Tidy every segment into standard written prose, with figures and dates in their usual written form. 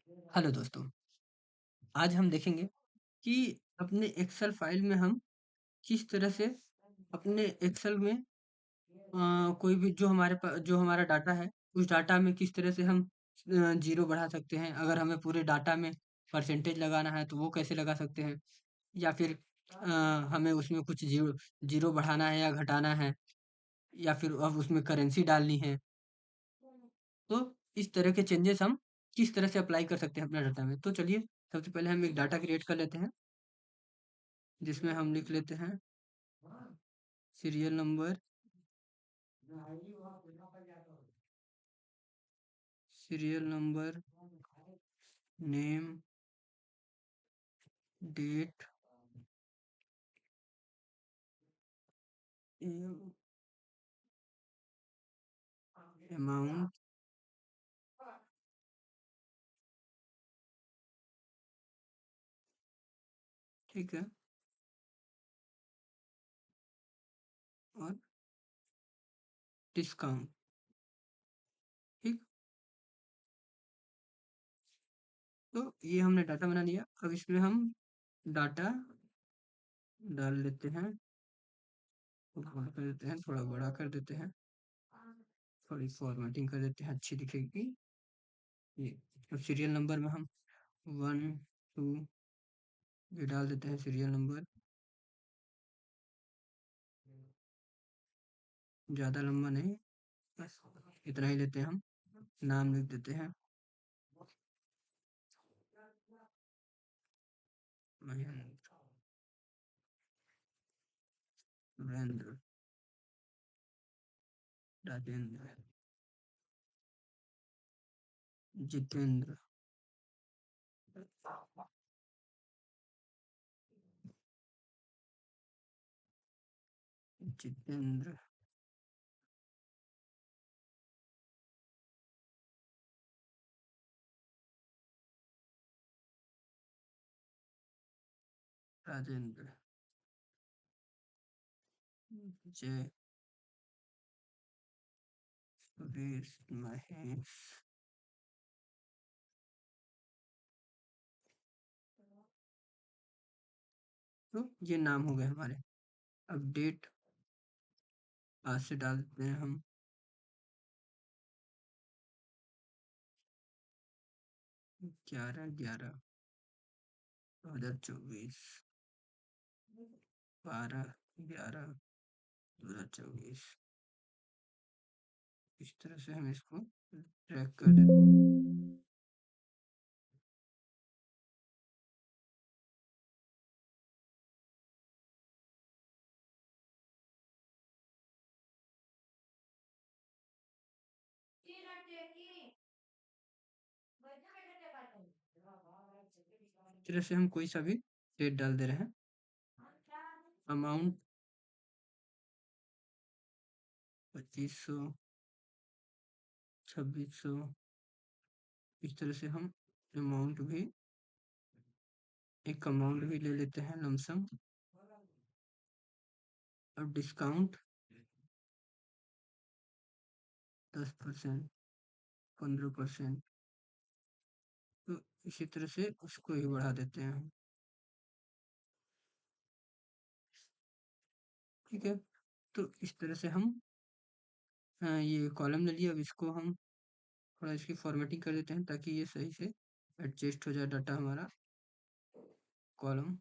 Hello दोस्तों, आज हम देखेंगे कि अपने एक्सेल फाइल में हम किस तरह से अपने एक्सेल में कोई भी जो हमारा डाटा है, उस डाटा में किस तरह से हम ज़ीरो बढ़ा सकते हैं। अगर हमें पूरे डाटा में परसेंटेज लगाना है, तो वो कैसे लगा सकते हैं? या फिर अ, हमें उसमें कुछ ज़ीरो बढ़ाना है या घटाना है, या फिर अब उसमें करेंसी डालनी है। तो इस तरह के चेंजेस हम किस तरह से अप्लाई कर सकते हैं अपने डाटा में। तो चलिए, सबसे पहले हम एक डाटा क्रिएट कर लेते हैं, जिसमें हम लिख लेते हैं serial number, serial number, name, date, amount, ठीक है, और डिस्काउंट, ठीक। तो ये हमने डाटा बना लिया। अब इसमें हम डाटा डाल लेते हैं, थोड़ा कर देते हैं, थोड़ा बड़ा कर देते हैं, थोड़ी फॉर्मेटिंग कर देते हैं, अच्छी दिखेगी ये। अब सीरियल नंबर में हम 1 2 ये डाल देते हैं सीरियल नंबर, ज़्यादा लंबा नहीं, बस इतना ही लेते हैं हम। नाम लिख देते हैं महेंद्र, वीरेंद्र, राजेंद्र, जितेंद्र, जितेंद्र, राजेंद्र, जय, सुरेश, महेश। तो ये नाम हो गए हमारे। अब डेट आज से डाल देते हैं हम 11/11/2024, 12/11/2024। इस तरह से हम इसको ट्रैक कर देते हैं। इस तरह से हम कोई सा भी डेट डाल दे रहे हैं। अमाउंट 2500, 2600। इस तरह से हम अमाउंट भी एक अमाउंट भी ले लेते हैं लमसम। और डिस्काउंट 10%, 15%। तो इसी तरह से उसको ही बढ़ा देते हैं हम, ठीक है। तो इस तरह से हम ये कॉलम ले लिया। अब इसको हम थोड़ा इसकी फॉर्मेटिंग कर देते हैं, ताकि ये सही से एडजस्ट हो जाए डाटा हमारा। कॉलम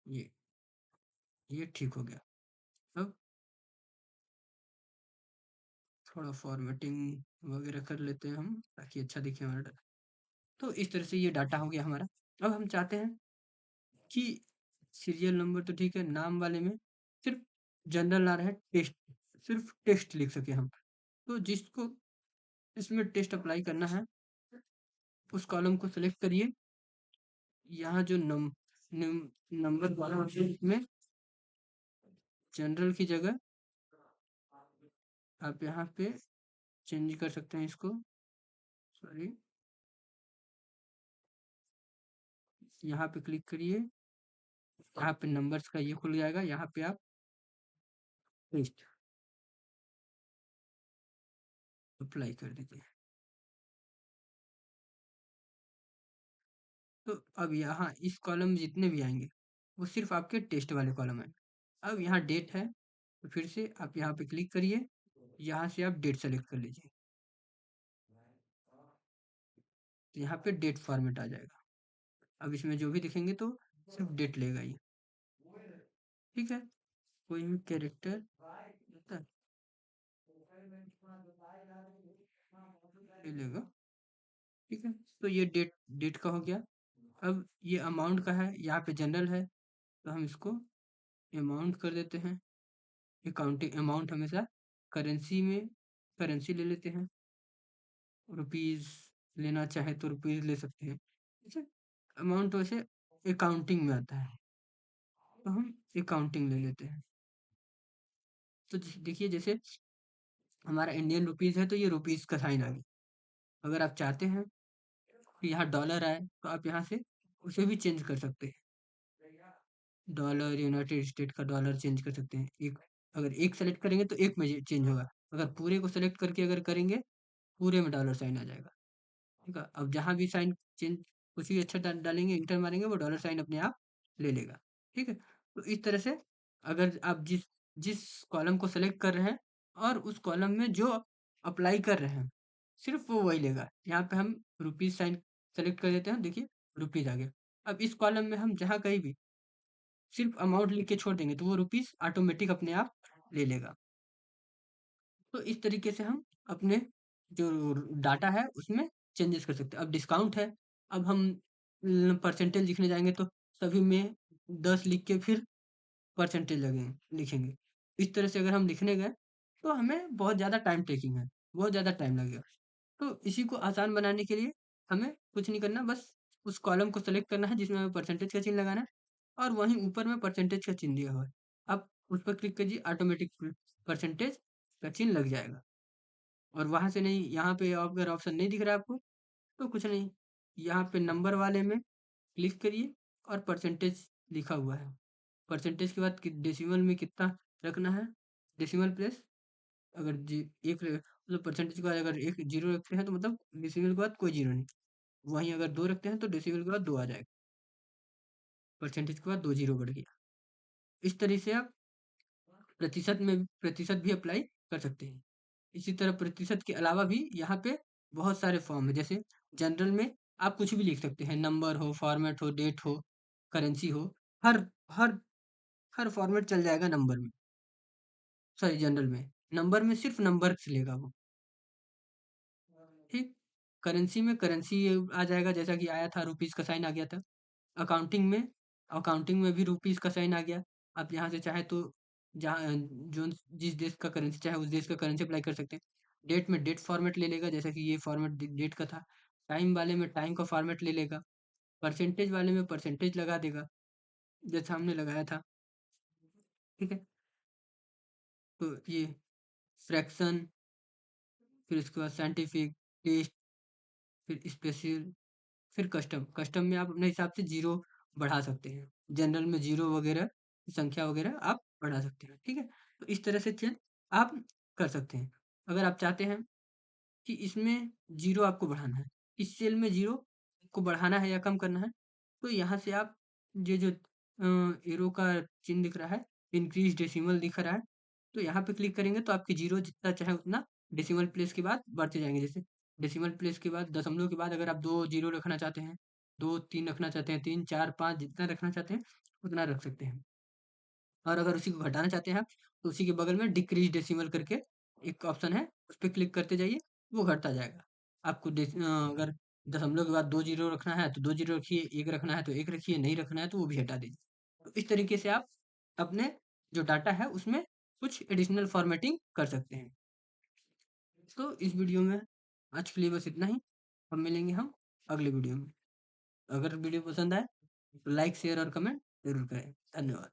ये ठीक हो गया। अब थोड़ा फॉर्मेटिंग वगैरह कर लेते हैं हम, ताकि अच्छा दिखे हमारा डाटा। तो इस तरह से ये डाटा हो गया हमारा। अब हम चाहते हैं कि सीरियल नंबर तो ठीक है, नाम वाले में सिर्फ जनरल ना रहे, टेस्ट, सिर्फ टेस्ट लिख सके हम। तो जिसको इसमें टेस्ट अप्लाई करना है, उस कॉलम को सिलेक्ट करिए। यहाँ जो नंबर वाला होता है, इसमें जनरल की जगह आप यहाँ पे चेंज कर सकते हैं इसको। सॉरी, यहाँ पे क्लिक करिए, यहाँ पे नंबर्स का ये खुल जाएगा, यहाँ पे आप पेस्ट अप्लाई कर दीजिए। तो अब यहाँ इस कॉलम में जितने भी आएँगे, वो सिर्फ़ आपके टेस्ट वाले कॉलम हैं। अब यहाँ डेट है, तो फिर से आप यहाँ पे क्लिक करिए, यहाँ से आप डेट सेलेक्ट कर लीजिए। तो यहाँ पे डेट फॉर्मेट आ जाएगा। अब इसमें जो भी दिखेंगे तो सिर्फ़ डेट लेगा ये, ठीक है? कोई भी कैरेक्टर होता है, ये लेगा, ठीक है? तो ये डेट डेट का हो गया। अब ये अमाउंट का है, यहाँ पे जनरल है, तो हम इसको अमाउंट कर देते हैं। अकाउंटिंग अमाउंट हमेशा करेंसी में करेंसी ले लेते हैं। रुपीज़ लेना चाहे तो रुपीज़ ले सकते हैं। ठीक है? अमाउंट वैसे अकाउंटिंग में आता है, तो हम अकाउंटिंग ले लेते हैं। तो देखिए जैसे हमारा इंडियन रुपीज़ है तो ये रुपीज़ का साइन आ गया। अगर आप चाहते हैं कि यहाँ डॉलर आए तो आप यहाँ से उसे भी चेंज कर सकते हैं। डॉलर यूनाइटेड स्टेट का डॉलर चेंज कर सकते हैं। एक अगर एक सेलेक्ट करेंगे तो एक में चेंज होगा। अगर पूरे को सेलेक्ट करके अगर करेंगे, पूरे में डॉलर साइन आ जाएगा। ठीक है? अब जहाँ भी साइन चेंज कुछ भी अच्छा डालेंगे, इंटर मारेंगे, वो डॉलर साइन अपने आप ले लेगा। ठीक है? तो इस तरह से अगर आप जिस जिस कॉलम को सेलेक्ट कर रहे हैं और उस कॉलम में जो अप्लाई कर रहे हैं, सिर्फ़ वो वही लेगा। यहाँ पे हम रुपीज़ साइन सेलेक्ट कर देते हैं, देखिए रुपीज़ आ गया। अब इस कॉलम में हम जहाँ कहीं भी सिर्फ़ अमाउंट लिख के छोड़ देंगे, तो वो रुपीज़ ऑटोमेटिक अपने आप ले लेगा। तो इस तरीके से हम अपने जो डाटा है उसमें चेंजेस कर सकते हैं। अब डिस्काउंट है, अब हम परसेंटेज लिखने जाएँगे तो सभी में 10 लिख के फिर परसेंटेज लगेंगे लिखेंगे। इस तरह से अगर हम लिखने गए तो हमें बहुत ज़्यादा टाइम टेकिंग है, बहुत ज़्यादा टाइम लगेगा। तो इसी को आसान बनाने के लिए हमें कुछ नहीं करना, बस उस कॉलम को सेलेक्ट करना है जिसमें हमें परसेंटेज का चिन्ह लगाना है और वहीं ऊपर में परसेंटेज का चिन्ह दिया हुआ है। आप उस पर क्लिक कीजिए, ऑटोमेटिक परसेंटेज का चिन्ह लग जाएगा। और वहाँ से नहीं, यहाँ पे अगर ऑप्शन नहीं दिख रहा है आपको तो कुछ नहीं, यहाँ पे नंबर वाले में क्लिक करिए और परसेंटेज लिखा हुआ है। परसेंटेज के बाद डेसिमल में कितना रखना है, डेसिमल प्लेस, अगर एक मतलब परसेंटेज के बाद अगर एक जीरो रखते हैं तो मतलब डेसिमल के बाद कोई जीरो नहीं, वहीं अगर दो रखते हैं तो डेसिमल के बाद दो आ जाएगा, परसेंटेज के बाद दो जीरो बढ़ गया। इस तरह से आप प्रतिशत भी अप्लाई कर सकते हैं। इसी तरह प्रतिशत के अलावा भी यहाँ पे बहुत सारे फॉर्म है, जैसे जनरल में आप कुछ भी लिख सकते हैं, नंबर हो, फॉर्मेट हो, डेट हो, करेंसी हो, हर हर हर फॉर्मेट चल जाएगा नंबर में, सॉरी जनरल में। नंबर में सिर्फ नंबर लेगा वो, ठीक। करेंसी आ जाएगा, जैसा कि आया था रुपीज का साइन आ गया था। अकाउंटिंग में अकाउंटिंग में भी रुपीस का साइन आ गया। आप यहाँ से चाहे तो जहाँ जो जिस देश का करेंसी चाहे उस देश का करेंसी अप्लाई कर सकते हैं। डेट में डेट फॉर्मेट ले लेगा, जैसा कि ये फॉर्मेट डेट का था। टाइम वाले में टाइम का फॉर्मेट ले लेगा। परसेंटेज वाले में परसेंटेज लगा देगा, जैसा हमने लगाया था। ठीक है? तो ये फ्रैक्शन, फिर उसके बाद साइंटिफिक, टेस्ट, फिर स्पेशल, फिर कस्टम। कस्टम में आप अपने हिसाब से ज़ीरो बढ़ा सकते हैं। जनरल में ज़ीरो वगैरह, संख्या वगैरह आप बढ़ा सकते हैं, ठीक है? तो इस तरह से चेंज आप कर सकते हैं। अगर आप चाहते हैं कि इसमें ज़ीरो आपको बढ़ाना है, इस सेल में ज़ीरो को बढ़ाना है या कम करना है, तो यहाँ से आप ये जो एरो का चिन्ह दिख रहा है, इंक्रीज़ डेसिमल दिख रहा है, तो यहाँ पे क्लिक करेंगे तो आपके ज़ीरो जितना चाहे उतना डेसिमल प्लेस के बाद बढ़ते जाएँगे। जैसे डेसिमल प्लेस के बाद दशमलव के बाद अगर आप 2 ज़ीरो रखना चाहते हैं, 2, 3 रखना चाहते हैं, 3, 4, 5 जितना रखना चाहते हैं, उतना रख सकते हैं। और अगर उसी को घटाना चाहते हैं आप, तो उसी के बगल में डिक्रीज़ डेसिमल करके एक ऑप्शन है, उस पे क्लिक करते जाइए, वो घटता जाएगा। आपको अगर दशमलव के बाद 2 ज़ीरो रखना है, तो 2 ज़ीरो रखिए, 1 रखना है, तो 1 रखिए, नहीं रखना है, तो वो भी हटा दीजिए। तो इस तरीके से आप अपने जो डाटा है, उसमें कुछ एडिशनल फ़ॉर्मेटिंग कर सकते हैं। तो इस वीडियो में आज के लिए बस इतना ही। अब मिलेंगे हम अगले वीडियो में। अगर वीडियो पसंद आए, तो लाइक, शेयर और कमेंट ज़रूर करें। धन्यवाद।